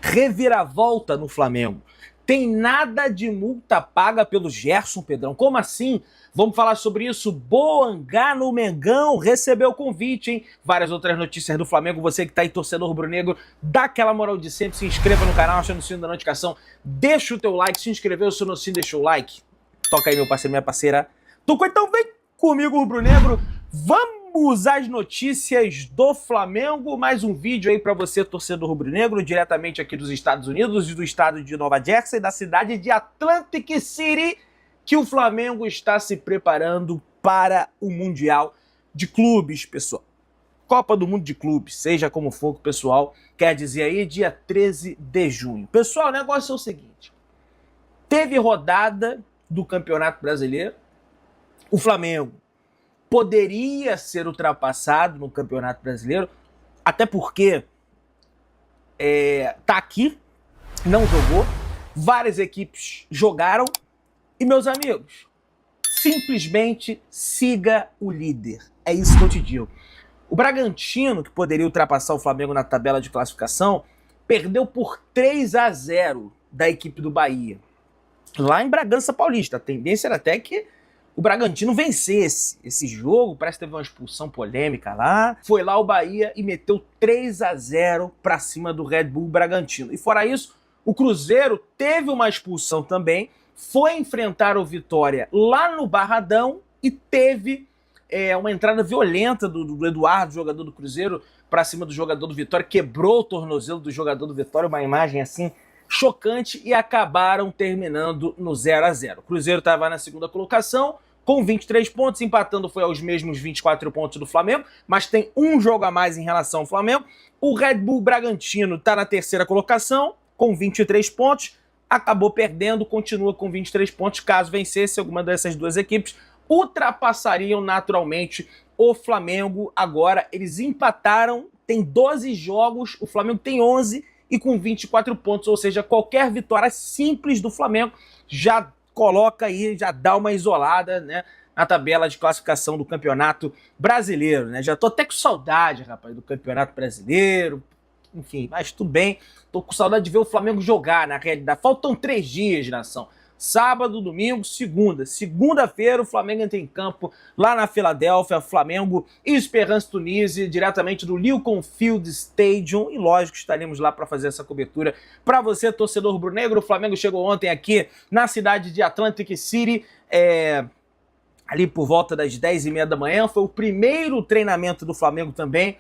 Reviravolta no Flamengo. Tem nada de multa paga pelo Gerson, Pedrão. Como assim? Vamos falar sobre isso. Boangá no Mengão recebeu o convite, hein? Várias outras notícias do Flamengo. Você que tá aí, torcedor rubro-negro, dá aquela moral de sempre. Se inscreva no canal, acha no sino da notificação. Deixa o teu like. Se inscreveu, se no sino, deixa o like. Toca aí, meu parceiro, minha parceira. Então vem comigo, rubro-negro. Vamos às notícias do Flamengo. Mais um vídeo aí para você, torcedor rubro-negro, diretamente aqui dos Estados Unidos e do estado de Nova Jersey, da cidade de Atlantic City, que o Flamengo está se preparando para o Mundial de Clubes, pessoal. Copa do Mundo de Clubes, seja como for que o pessoal quer dizer aí, dia 13 de junho. Pessoal, o negócio é o seguinte. Teve rodada do Campeonato Brasileiro. O Flamengo poderia ser ultrapassado no Campeonato Brasileiro, até porque tá aqui, não jogou, várias equipes jogaram, e meus amigos, simplesmente siga o líder, é isso que eu te digo. O Bragantino, que poderia ultrapassar o Flamengo na tabela de classificação, perdeu por 3-0 da equipe do Bahia, lá em Bragança Paulista. A tendência era até que o Bragantino vencesse esse jogo, parece que teve uma expulsão polêmica lá. Foi lá o Bahia e meteu 3-0 para cima do Red Bull Bragantino. E fora isso, o Cruzeiro teve uma expulsão também, foi enfrentar o Vitória lá no Barradão e teve uma entrada violenta do Eduardo, jogador do Cruzeiro, para cima do jogador do Vitória, quebrou o tornozelo do jogador do Vitória, uma imagem assim chocante, e acabaram terminando no 0-0. O Cruzeiro estava na segunda colocação, com 23 pontos, empatando foi aos mesmos 24 pontos do Flamengo, mas tem um jogo a mais em relação ao Flamengo. O Red Bull Bragantino está na terceira colocação, com 23 pontos, acabou perdendo, continua com 23 pontos. Caso vencesse alguma dessas duas equipes, ultrapassariam naturalmente o Flamengo. Agora eles empataram, tem 12 jogos, o Flamengo tem 11 e com 24 pontos, ou seja, qualquer vitória simples do Flamengo já coloca aí, já dá uma isolada, né, na tabela de classificação do Campeonato Brasileiro, né? Já tô até com saudade, rapaz, do Campeonato Brasileiro, enfim, mas tudo bem, tô com saudade de ver o Flamengo jogar, na realidade. Faltam 3 dias, nação. Sábado, domingo, segunda. Segunda-feira o Flamengo entra em campo lá na Filadélfia, Flamengo e Esperance Tunísia, diretamente do Lincoln Field Stadium. E lógico, estaremos lá para fazer essa cobertura para você, torcedor rubro-negro. O Flamengo chegou ontem aqui na cidade de Atlantic City, ali por volta das 10h30 da manhã. Foi o primeiro treinamento do Flamengo também,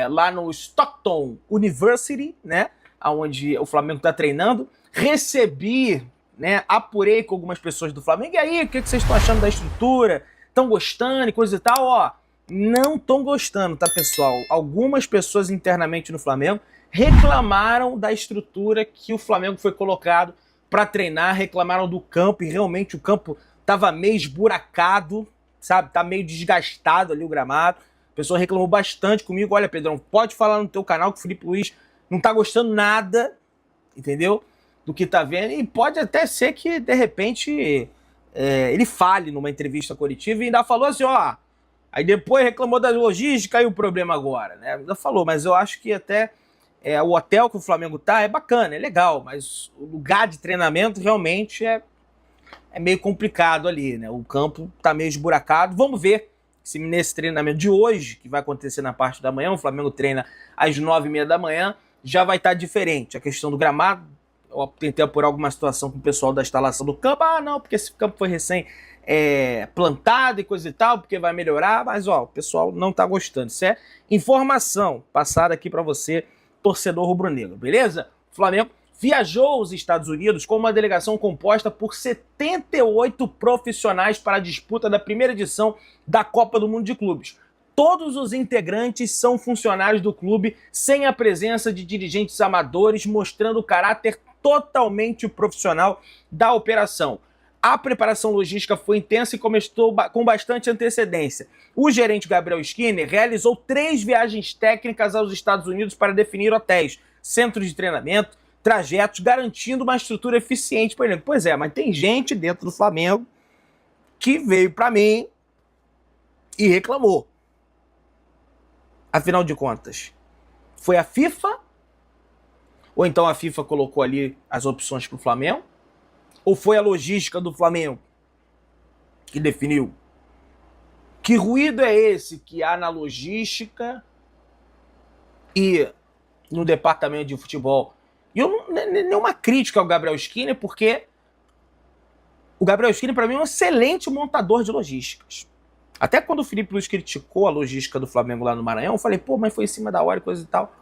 lá no Stockton University, né, onde o Flamengo está treinando. Recebi, né, apurei com algumas pessoas do Flamengo. E aí, o que vocês estão achando da estrutura? Estão gostando e coisa e tal? Ó, não estão gostando, tá, pessoal? Algumas pessoas internamente no Flamengo reclamaram da estrutura que o Flamengo foi colocado para treinar, reclamaram do campo, e realmente o campo tava meio esburacado, sabe? Tá meio desgastado ali o gramado. A pessoa reclamou bastante comigo. Olha, Pedrão, pode falar no teu canal que o Felipe Luiz não tá gostando nada, entendeu? Do que tá vendo, e pode até ser que, de repente, ele fale numa entrevista coletiva e ainda falou assim, ó, aí depois reclamou da logística e o problema agora, né? Ainda falou, mas eu acho que até o hotel que o Flamengo tá é bacana, é legal, mas o lugar de treinamento realmente é meio complicado ali, né? O campo tá meio esburacado. Vamos ver se nesse treinamento de hoje, que vai acontecer na parte da manhã, o Flamengo treina às 9h30 da manhã, já vai estar diferente. A questão do gramado, eu tentei apurar alguma situação com o pessoal da instalação do campo. Ah, não, porque esse campo foi recém plantado e coisa e tal, porque vai melhorar. Mas, ó, o pessoal não tá gostando. Isso é informação passada aqui para você, torcedor rubro-negro, beleza? O Flamengo viajou aos Estados Unidos com uma delegação composta por 78 profissionais para a disputa da primeira edição da Copa do Mundo de Clubes. Todos os integrantes são funcionários do clube, sem a presença de dirigentes amadores, mostrando o caráter totalmente profissional da operação. A preparação logística foi intensa e começou com bastante antecedência. O gerente Gabriel Skinner realizou 3 viagens técnicas aos Estados Unidos para definir hotéis, centros de treinamento, trajetos, garantindo uma estrutura eficiente para ele. Pois é, mas tem gente dentro do Flamengo que veio para mim e reclamou. Afinal de contas, foi a FIFA Ou então a FIFA colocou ali as opções para o Flamengo? Ou foi a logística do Flamengo que definiu? Que ruído é esse que há na logística e no departamento de futebol? E eu não, nenhuma crítica ao Gabriel Skinner, porque o Gabriel Skinner, para mim, é um excelente montador de logísticas. Até quando o Felipe Luiz criticou a logística do Flamengo lá no Maranhão, eu falei, pô, mas foi em cima da hora e coisa e tal.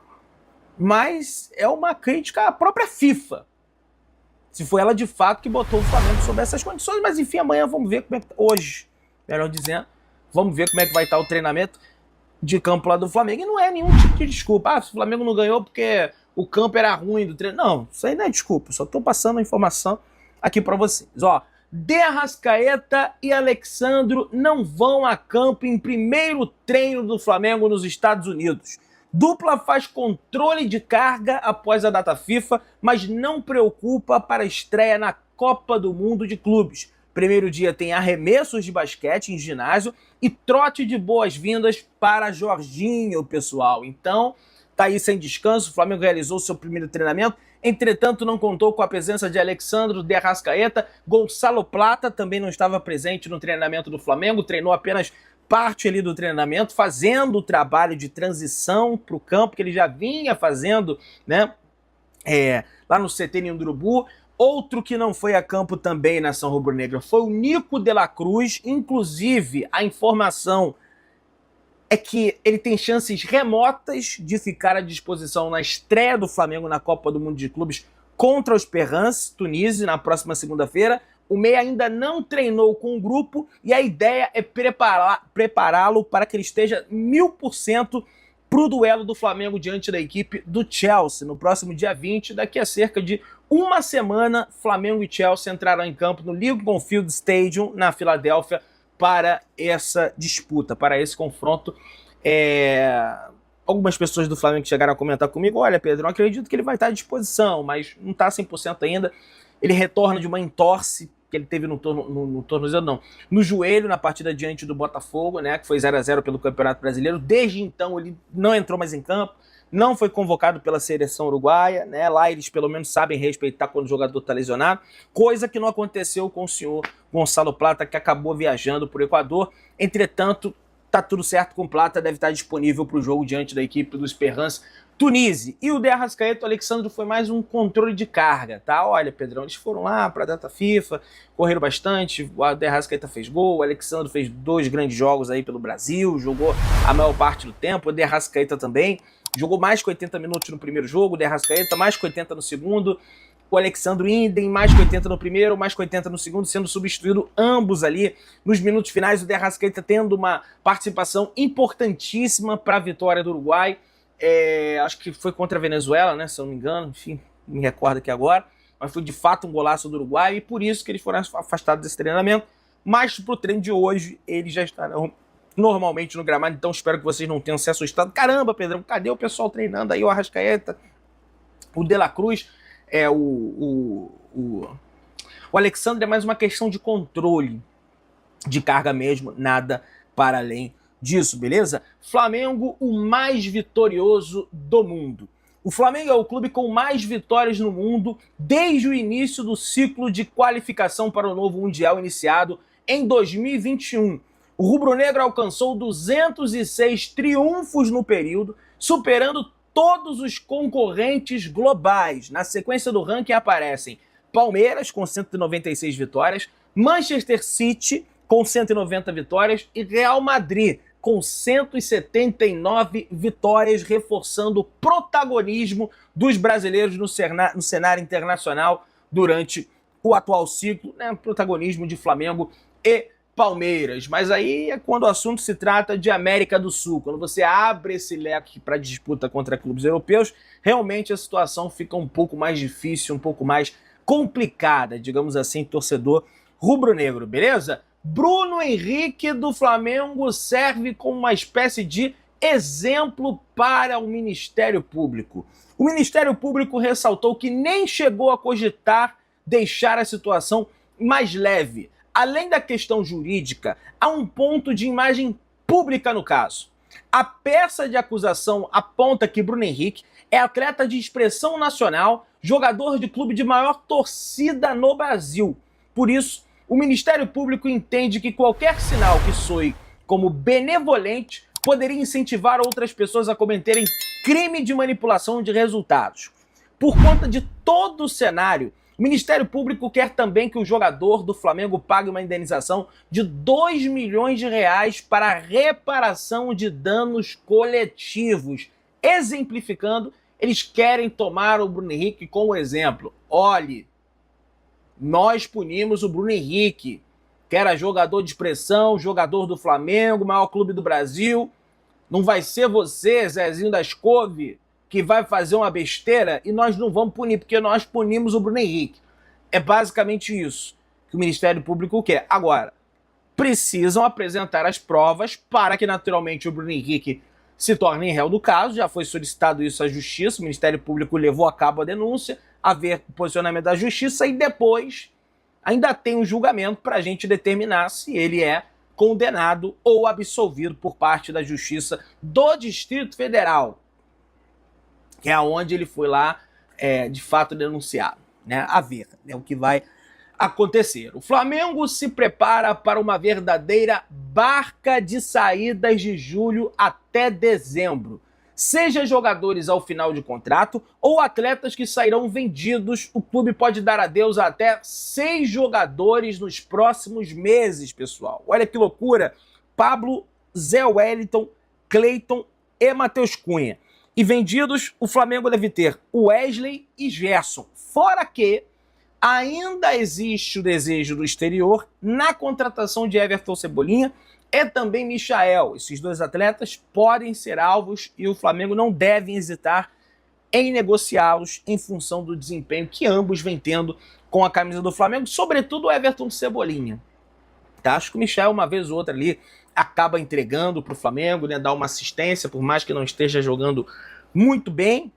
Mas é uma crítica à própria FIFA. Se foi ela de fato que botou o Flamengo sob essas condições, mas enfim, amanhã vamos ver como é que hoje, melhor dizendo, vamos ver como é que vai estar o treinamento de campo lá do Flamengo. E não é nenhum tipo de desculpa. Ah, se o Flamengo não ganhou porque o campo era ruim do treino. Não, isso aí não é desculpa. Só estou passando a informação aqui para vocês. Ó, De Arrascaeta e Alexandro não vão a campo em primeiro treino do Flamengo nos Estados Unidos. Dupla faz controle de carga após a data FIFA, mas não preocupa para a estreia na Copa do Mundo de Clubes. Primeiro dia tem arremessos de basquete em ginásio e trote de boas-vindas para Jorginho, pessoal. Então, tá aí sem descanso, o Flamengo realizou seu primeiro treinamento, entretanto não contou com a presença de Alexandro, De Arrascaeta. Gonçalo Plata também não estava presente no treinamento do Flamengo, treinou apenas parte ali do treinamento, fazendo o trabalho de transição para o campo que ele já vinha fazendo, né, lá no CT Ninho do Urubu. Outro que não foi a campo também na Nação Rubro-Negra foi o Nico de la Cruz. Inclusive, a informação é que ele tem chances remotas de ficar à disposição na estreia do Flamengo na Copa do Mundo de Clubes contra os Esperance, Tunísia, na próxima segunda-feira. O Meia ainda não treinou com o grupo e a ideia é prepará-lo para que ele esteja 1000% para o duelo do Flamengo diante da equipe do Chelsea, no próximo dia 20, daqui a cerca de uma semana, Flamengo e Chelsea entrarão em campo no Lincoln Field Stadium, na Filadélfia, para essa disputa, para esse confronto. Algumas pessoas do Flamengo chegaram a comentar comigo, olha, Pedro, eu acredito que ele vai estar à disposição, mas não está 100% ainda. Ele retorna de uma entorse que ele teve no tornozelo, não, no joelho, na partida diante do Botafogo, né, que foi 0-0 pelo Campeonato Brasileiro. Desde então ele não entrou mais em campo, não foi convocado pela seleção uruguaia, né, lá eles pelo menos sabem respeitar quando o jogador está lesionado, coisa que não aconteceu com o senhor Gonçalo Plata, que acabou viajando para o Equador. Entretanto, tá tudo certo com o Plata, deve estar disponível para o jogo diante da equipe do Esperance Tunísia. E o De Arrascaeta, o Alexandre, foi mais um controle de carga, tá? Olha, Pedrão, eles foram lá para a data FIFA, correram bastante, o De Arrascaeta fez gol, o Alexandre fez 2 grandes jogos aí pelo Brasil, jogou a maior parte do tempo, o De Arrascaeta também, jogou mais que 80 minutos no primeiro jogo, o De Arrascaeta mais que 80 no segundo, o Alexandre Indem mais que 80 no primeiro, mais que 80 no segundo, sendo substituído ambos ali nos minutos finais, o De Arrascaeta tendo uma participação importantíssima para a vitória do Uruguai. Acho que foi contra a Venezuela, né, se eu não me engano, enfim, me recordo aqui agora, mas foi de fato um golaço do Uruguai e por isso que eles foram afastados desse treinamento. Mas pro treino de hoje eles já estarão normalmente no gramado, então espero que vocês não tenham se assustado. Caramba, Pedrão, cadê o pessoal treinando aí? O Arrascaeta, o De la Cruz, o Alexandre é mais uma questão de controle de carga mesmo, nada para além disso, beleza? Flamengo, o mais vitorioso do mundo. O Flamengo é o clube com mais vitórias no mundo desde o início do ciclo de qualificação para o novo Mundial iniciado em 2021. O rubro-negro alcançou 206 triunfos no período, superando todos os concorrentes globais. Na sequência do ranking aparecem Palmeiras com 196 vitórias, Manchester City com 190 vitórias e Real Madrid com 179 vitórias, reforçando o protagonismo dos brasileiros no cenário internacional durante o atual ciclo, né? Protagonismo de Flamengo e Palmeiras. Mas aí é quando o assunto se trata de América do Sul. Quando você abre esse leque para disputa contra clubes europeus, realmente a situação fica um pouco mais difícil, um pouco mais complicada, digamos assim, torcedor rubro-negro, beleza? Bruno Henrique do Flamengo serve como uma espécie de exemplo para o Ministério Público. O Ministério Público ressaltou que nem chegou a cogitar deixar a situação mais leve. Além da questão jurídica, há um ponto de imagem pública no caso. A peça de acusação aponta que Bruno Henrique é atleta de expressão nacional, jogador de clube de maior torcida no Brasil. Por isso, o Ministério Público entende que qualquer sinal que soe como benevolente poderia incentivar outras pessoas a cometerem crime de manipulação de resultados. Por conta de todo o cenário, o Ministério Público quer também que o jogador do Flamengo pague uma indenização de 2 milhões de reais para reparação de danos coletivos. Exemplificando, eles querem tomar o Bruno Henrique como exemplo. Olhe, nós punimos o Bruno Henrique, que era jogador de expressão, jogador do Flamengo, maior clube do Brasil. Não vai ser você, Zezinho das Couve, que vai fazer uma besteira e nós não vamos punir, porque nós punimos o Bruno Henrique. É basicamente isso que o Ministério Público quer. Agora, precisam apresentar as provas para que, naturalmente, o Bruno Henrique se torne réu do caso. Já foi solicitado isso à Justiça, o Ministério Público levou a cabo a denúncia, a ver o posicionamento da Justiça e depois ainda tem um julgamento para a gente determinar se ele é condenado ou absolvido por parte da Justiça do Distrito Federal, que é onde ele foi lá, de fato, denunciado, né? A ver, é o que vai acontecer. O Flamengo se prepara para uma verdadeira barca de saídas de julho até dezembro. Seja jogadores ao final de contrato ou atletas que sairão vendidos, o clube pode dar adeus a até 6 jogadores nos próximos meses, pessoal. Olha que loucura! Pablo, Zé Wellington, Cleiton e Matheus Cunha. E vendidos, o Flamengo deve ter Wesley e Gerson. Fora que ainda existe o desejo do exterior na contratação de Everton Cebolinha e também Michael. Esses dois atletas podem ser alvos e o Flamengo não deve hesitar em negociá-los em função do desempenho que ambos vêm tendo com a camisa do Flamengo, sobretudo o Everton Cebolinha. Tá? Acho que o Michael, uma vez ou outra ali, acaba entregando para o Flamengo, né, dá uma assistência, por mais que não esteja jogando muito bem,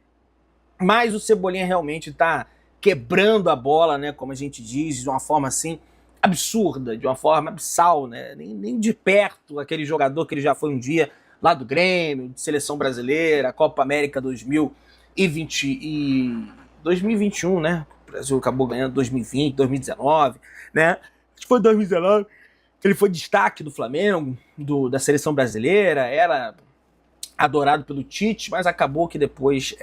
mas o Cebolinha realmente está quebrando a bola, né, como a gente diz, de uma forma assim absurda, de uma forma abissal, né, nem de perto aquele jogador que ele já foi um dia lá do Grêmio, de Seleção Brasileira, Copa América 2021, né, o Brasil acabou ganhando 2020, 2019, né, acho que foi 2019, ele foi destaque do Flamengo, da Seleção Brasileira, era adorado pelo Tite, mas acabou que depois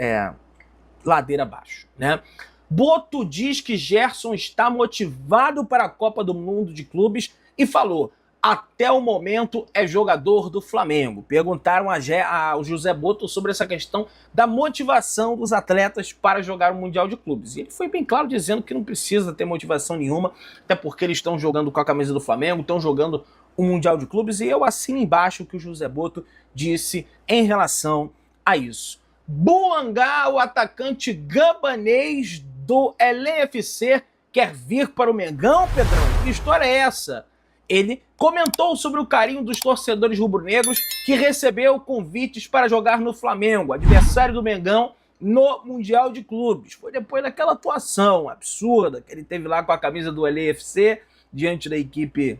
ladeira abaixo, né? Boto diz que Gerson está motivado para a Copa do Mundo de Clubes e falou: até o momento é jogador do Flamengo. Perguntaram ao José Boto sobre essa questão da motivação dos atletas para jogar o Mundial de Clubes. E ele foi bem claro dizendo que não precisa ter motivação nenhuma, até porque eles estão jogando com a camisa do Flamengo, estão jogando o Mundial de Clubes, e eu assino embaixo o que o José Boto disse em relação a isso. Boangá, o atacante gabanês do LFC, quer vir para o Mengão, Pedrão? Que história é essa? Ele comentou sobre o carinho dos torcedores rubro-negros que recebeu convites para jogar no Flamengo, adversário do Mengão, no Mundial de Clubes. Foi depois daquela atuação absurda que ele teve lá com a camisa do LFC, diante da equipe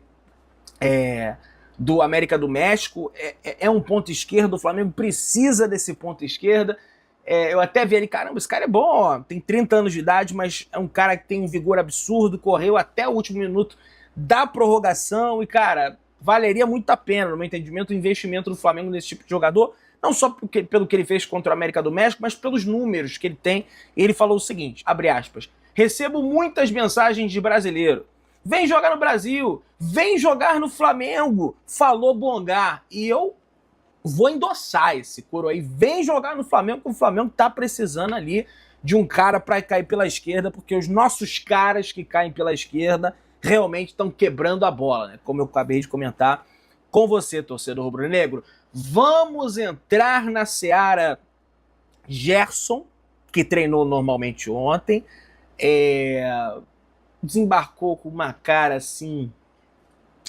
do América do México. É um ponto esquerdo, o Flamengo precisa desse ponto esquerda. Eu até vi ele, caramba, esse cara é bom, ó, tem 30 anos de idade, mas é um cara que tem um vigor absurdo, correu até o último minuto da prorrogação e, cara, valeria muito a pena, no meu entendimento, o investimento do Flamengo nesse tipo de jogador, não só pelo que ele fez contra o América do México, mas pelos números que ele tem. E ele falou o seguinte, abre aspas, recebo muitas mensagens de brasileiro, vem jogar no Brasil, vem jogar no Flamengo, falou Boangá, e eu vou endossar esse coro aí, vem jogar no Flamengo, porque o Flamengo tá precisando ali de um cara para cair pela esquerda, porque os nossos caras que caem pela esquerda realmente estão quebrando a bola, né? Como eu acabei de comentar com você, torcedor rubro-negro. Vamos entrar na seara Gerson, que treinou normalmente ontem, desembarcou com uma cara assim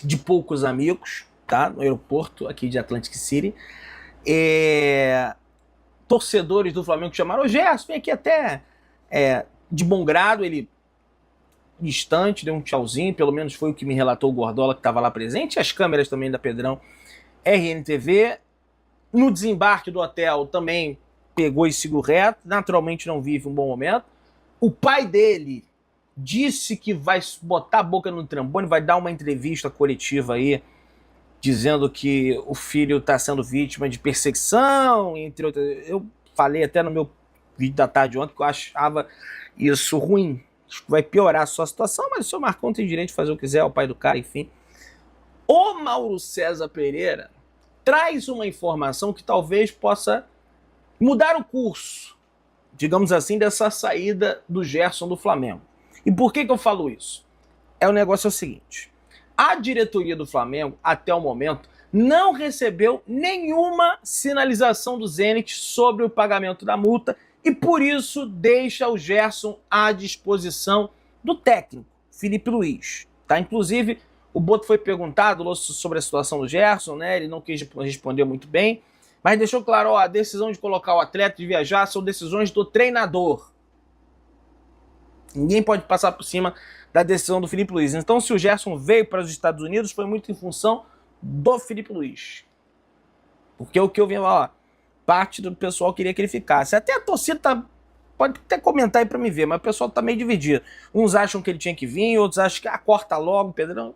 de poucos amigos, tá? No aeroporto aqui de Atlantic City. Torcedores do Flamengo chamaram: ô Gerson, vem aqui até de bom grado. Ele distante, deu um tchauzinho, pelo menos foi o que me relatou o Gordola, que estava lá presente, e as câmeras também da Pedrão RNTV. No desembarque do hotel também pegou e seguiu reto, naturalmente não vive um bom momento. O pai dele disse que vai botar a boca no trombone, vai dar uma entrevista coletiva aí, dizendo que o filho está sendo vítima de perseguição, entre outras. Eu falei até no meu vídeo da tarde ontem que eu achava isso ruim. Acho que vai piorar a sua situação, mas o senhor Marcão tem direito de fazer o que quiser, é o pai do cara, enfim. O Mauro César Pereira traz uma informação que talvez possa mudar o curso, digamos assim, dessa saída do Gerson do Flamengo. E por que eu falo isso? O negócio é o seguinte: a diretoria do Flamengo, até o momento, não recebeu nenhuma sinalização do Zenit sobre o pagamento da multa e, por isso, deixa o Gerson à disposição do técnico, Felipe Luiz. Tá? Inclusive, o Boto foi perguntado sobre a situação do Gerson, né? Ele não quis responder muito bem, mas deixou claro, ó, a decisão de colocar o atleta de viajar são decisões do treinador. Ninguém pode passar por cima da decisão do Felipe Luiz. Então, se o Gerson veio para os Estados Unidos, foi muito em função do Felipe Luiz. Porque o que eu vi lá, parte do pessoal queria que ele ficasse. Até a torcida pode até comentar aí para me ver, mas o pessoal tá meio dividido. Uns acham que ele tinha que vir, outros acham que corta logo, Pedrão.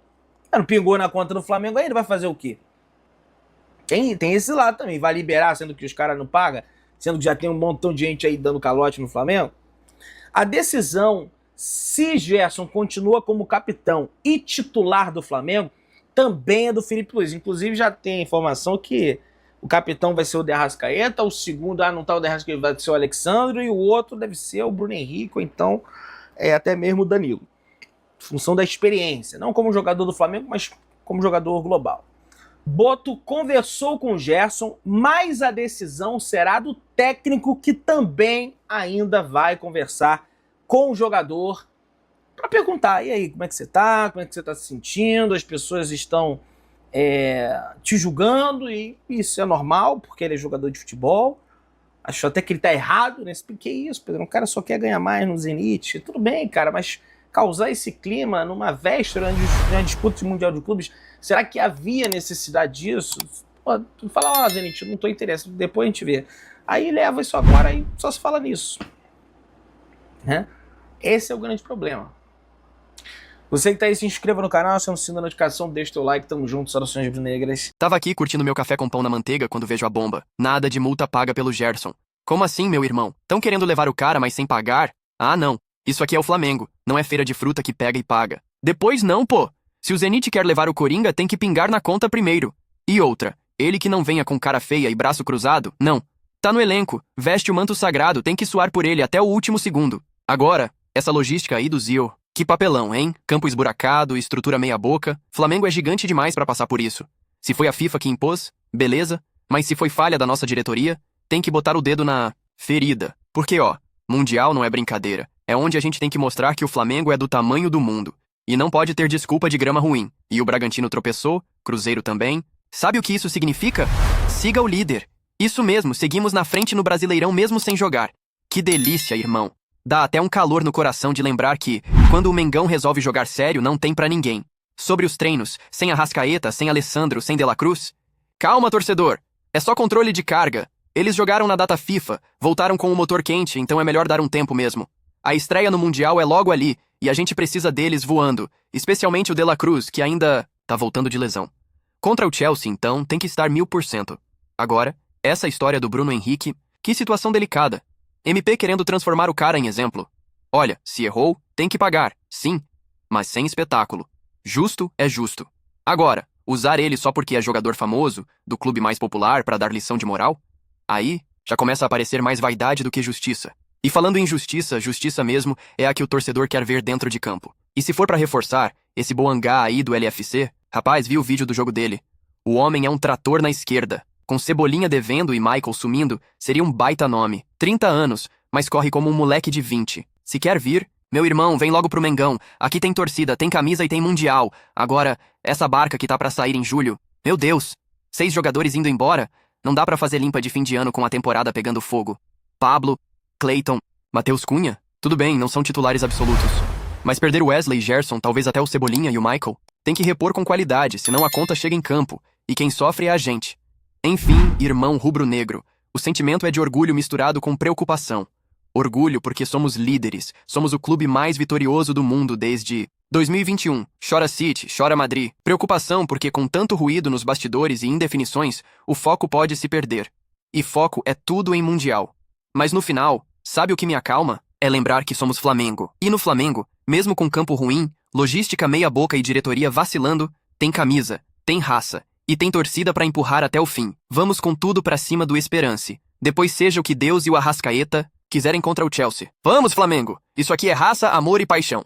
Não pingou na conta do Flamengo, aí ele vai fazer o quê? Tem esse lado também. Vai liberar, sendo que os caras não pagam, sendo que já tem um montão de gente aí dando calote no Flamengo. A decisão, se Gerson continua como capitão e titular do Flamengo, também é do Felipe Luiz. Inclusive já tem a informação que o capitão vai ser o De Arrascaeta, o segundo, não tá o De Arrascaeta, vai ser o Alexandre, e o outro deve ser o Bruno Henrique, ou então até mesmo o Danilo. Função da experiência, não como jogador do Flamengo, mas como jogador global. Boto conversou com o Gerson, mas a decisão será do técnico, que também ainda vai conversar com o jogador para perguntar, e aí, como é que você tá? Como é que você tá se sentindo? As pessoas estão te julgando, e isso é normal, porque ele é jogador de futebol. Acho até que ele tá errado, né? Que isso, Pedro? O cara só quer ganhar mais no Zenit. Tudo bem, cara, mas causar esse clima numa véspera de uma disputa mundial de clubes, será que havia necessidade disso? Pô, tu fala, ó, Zenit, eu não tô interessado, depois a gente vê. Aí leva isso agora e só se fala nisso. Né? Esse é o grande problema. Você que tá aí, se inscreva no canal, se não se a notificação, deixa o teu like, tamo junto, saudações brunegras. Tava aqui curtindo meu café com pão na manteiga quando vejo a bomba. Nada de multa paga pelo Gerson. Como assim, meu irmão? Tão querendo levar o cara, mas sem pagar? Ah, não. Isso aqui é o Flamengo, não é feira de fruta que pega e paga. Depois não, pô. Se o Zenit quer levar o Coringa, tem que pingar na conta primeiro. E outra, ele que não venha com cara feia e braço cruzado, não. Tá no elenco, veste o manto sagrado, tem que suar por ele até o último segundo. Agora, essa logística aí do Zio, que papelão, hein? Campo esburacado, estrutura meia boca. Flamengo é gigante demais pra passar por isso. Se foi a FIFA que impôs, beleza. Mas se foi falha da nossa diretoria, tem que botar o dedo na ferida. Porque, ó, Mundial não é brincadeira. É onde a gente tem que mostrar que o Flamengo é do tamanho do mundo. E não pode ter desculpa de grama ruim. E o Bragantino tropeçou, Cruzeiro também. Sabe o que isso significa? Siga o líder. Isso mesmo, seguimos na frente no Brasileirão mesmo sem jogar. Que delícia, irmão. Dá até um calor no coração de lembrar que, quando o Mengão resolve jogar sério, não tem pra ninguém. Sobre os treinos, sem Arrascaeta, sem Alessandro, sem De La Cruz. Calma, torcedor. É só controle de carga. Eles jogaram na data FIFA, voltaram com o motor quente, então é melhor dar um tempo mesmo. A estreia no Mundial é logo ali, e a gente precisa deles voando, especialmente o De La Cruz, que ainda tá voltando de lesão. Contra o Chelsea, então, tem que estar 1000%. Agora, essa história do Bruno Henrique, que situação delicada. MP querendo transformar o cara em exemplo. Olha, se errou, tem que pagar, sim, mas sem espetáculo. Justo é justo. Agora, usar ele só porque é jogador famoso, do clube mais popular, pra dar lição de moral? Aí, já começa a aparecer mais vaidade do que justiça. E falando em justiça, justiça mesmo é a que o torcedor quer ver dentro de campo. E se for pra reforçar, esse Boangá aí do LFC, rapaz, vi o vídeo do jogo dele. O homem é um trator na esquerda. Com Cebolinha devendo e Michael sumindo, seria um baita nome. 30 anos, mas corre como um moleque de 20. Se quer vir, meu irmão, vem logo pro Mengão. Aqui tem torcida, tem camisa e tem Mundial. Agora, essa barca que tá pra sair em julho. Meu Deus! 6 jogadores indo embora? Não dá pra fazer limpa de fim de ano com a temporada pegando fogo. Pablo, Clayton, Matheus Cunha? Tudo bem, não são titulares absolutos. Mas perder o Wesley, Gerson, talvez até o Cebolinha e o Michael, tem que repor com qualidade, senão a conta chega em campo, e quem sofre é a gente. Enfim, irmão rubro-negro, O sentimento é de orgulho misturado com preocupação. Orgulho porque somos líderes, somos o clube mais vitorioso do mundo desde 2021. Chora City, chora Madrid. Preocupação porque com tanto ruído nos bastidores e indefinições, o foco pode se perder. E foco é tudo em Mundial. Mas no final, sabe o que me acalma? É lembrar que somos Flamengo. E no Flamengo, mesmo com campo ruim, logística meia boca e diretoria vacilando, tem camisa, tem raça e tem torcida pra empurrar até o fim. Vamos com tudo pra cima do Esperance. Depois seja o que Deus e o Arrascaeta quiserem contra o Chelsea. Vamos, Flamengo! Isso aqui é raça, amor e paixão.